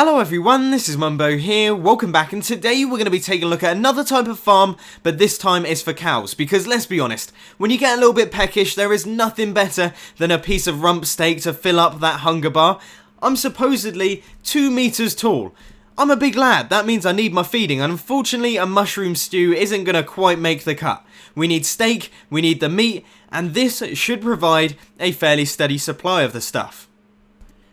Hello everyone, this is Mumbo here, welcome back, and today we're going to be taking a look at another type of farm, but this time it's for cows, because let's be honest, when you get a little bit peckish, there is nothing better than a piece of rump steak to fill up that hunger bar. I'm supposedly 2 meters tall. I'm a big lad, that means I need my feeding, and unfortunately a mushroom stew isn't going to quite make the cut. We need steak, we need the meat, and this should provide a fairly steady supply of the stuff.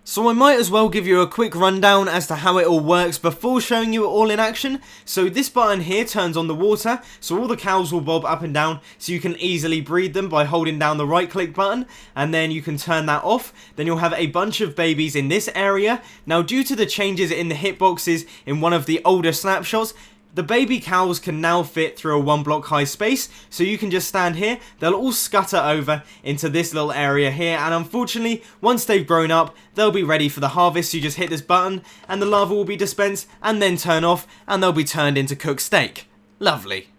So I might as well give you a quick rundown as to how it all works before showing you it all in action. So this button here turns on the water, so all the cows will bob up and down, so you can easily breed them by holding down the right click button, and then you can turn that off. Then you'll have a bunch of babies in this area. Now due to the changes in the hitboxes in one of the older snapshots, the baby cows can now fit through a 1 block high space, so you can just stand here, they'll all scutter over into this little area here, and unfortunately, once they've grown up, they'll be ready for the harvest. So you just hit this button, and the larva will be dispensed, and then turn off, and they'll be turned into cooked steak. Lovely.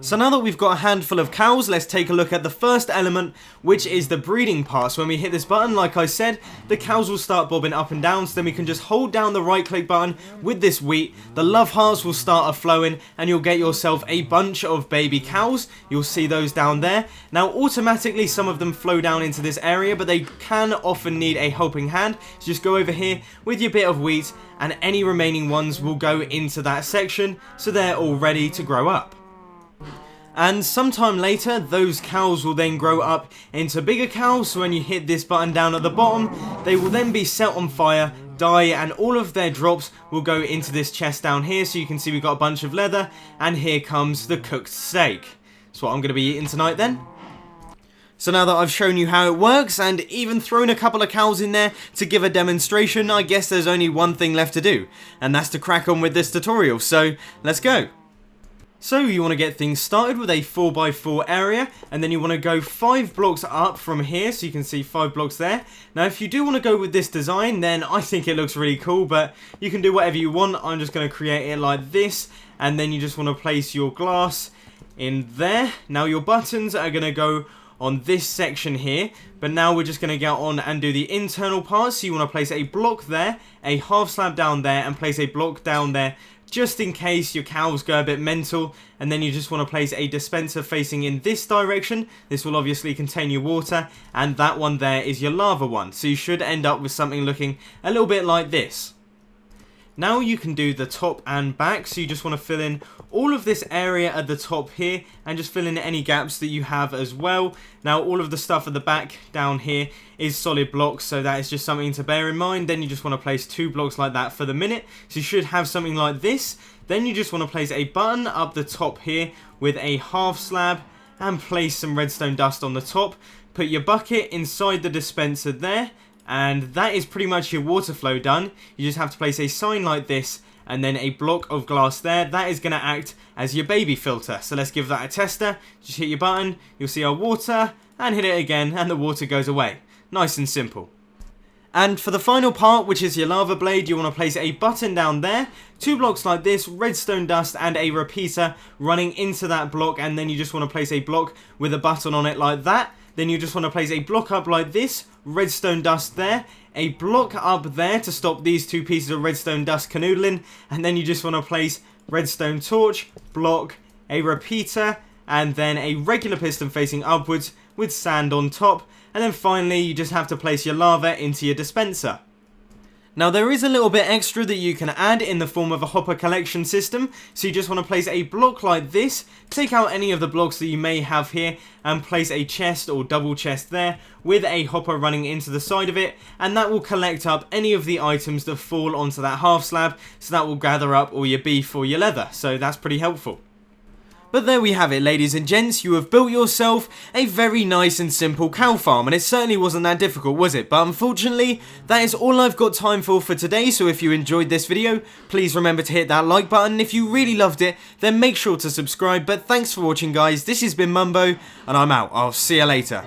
So now that we've got a handful of cows, let's take a look at the first element, which is the breeding part. So when we hit this button, like I said, the cows will start bobbing up and down, so then we can just hold down the right click button with this wheat, the love hearts will start flowing, and you'll get yourself a bunch of baby cows. You'll see those down there. Now automatically some of them flow down into this area, but they can often need a helping hand, so just go over here with your bit of wheat, and any remaining ones will go into that section, so they're all ready to grow up. And sometime later, those cows will then grow up into bigger cows, so when you hit this button down at the bottom, they will then be set on fire, die, and all of their drops will go into this chest down here. So you can see we've got a bunch of leather, and here comes the cooked steak. That's what I'm going to be eating tonight then. So now that I've shown you how it works, and even thrown a couple of cows in there to give a demonstration, I guess there's only one thing left to do, and that's to crack on with this tutorial, so let's go. So you want to get things started with a 4x4 area, and then you want to go 5 blocks up from here, so you can see 5 blocks there. Now if you do want to go with this design, then I think it looks really cool, but you can do whatever you want. I'm just going to create it like this, and then you just want to place your glass in there. Now your buttons are going to go on this section here, but now we're just going to get on and do the internal parts. So you want to place a block there, a half slab down there, and place a block down there, just in case your cows go a bit mental. And then you just want to place a dispenser facing in this direction. This will obviously contain your water, and that one there is your lava one. So you should end up with something looking a little bit like this. Now you can do the top and back, so you just want to fill in all of this area at the top here, and just fill in any gaps that you have as well. Now all of the stuff at the back down here is solid blocks, so that is just something to bear in mind. Then you just want to place 2 blocks like that for the minute, so you should have something like this. Then you just want to place a button up the top here with a half slab, and place some redstone dust on the top. Put your bucket inside the dispenser there, and that is pretty much your water flow done. You just have to place a sign like this, and then a block of glass there. That is going to act as your baby filter. So let's give that a tester. Just hit your button, you'll see our water, and hit it again, and the water goes away. Nice and simple. And for the final part, which is your lava blade, you want to place a button down there, 2 blocks like this, redstone dust, and a repeater running into that block, and then you just want to place a block with a button on it like that. Then you just want to place a block up like this, redstone dust there, a block up there to stop these 2 pieces of redstone dust canoodling, and then you just want to place redstone torch, block, a repeater, and then a regular piston facing upwards with sand on top, and then finally you just have to place your lava into your dispenser. Now there is a little bit extra that you can add in the form of a hopper collection system, so you just want to place a block like this, take out any of the blocks that you may have here, and place a chest or double chest there with a hopper running into the side of it, and that will collect up any of the items that fall onto that half slab, so that will gather up all your beef or your leather, so that's pretty helpful. But there we have it, ladies and gents, you have built yourself a very nice and simple cow farm, and it certainly wasn't that difficult, was it? But unfortunately, that is all I've got time for today, so if you enjoyed this video, please remember to hit that like button. If you really loved it, then make sure to subscribe. But thanks for watching, guys. This has been Mumbo, and I'm out. I'll see you later.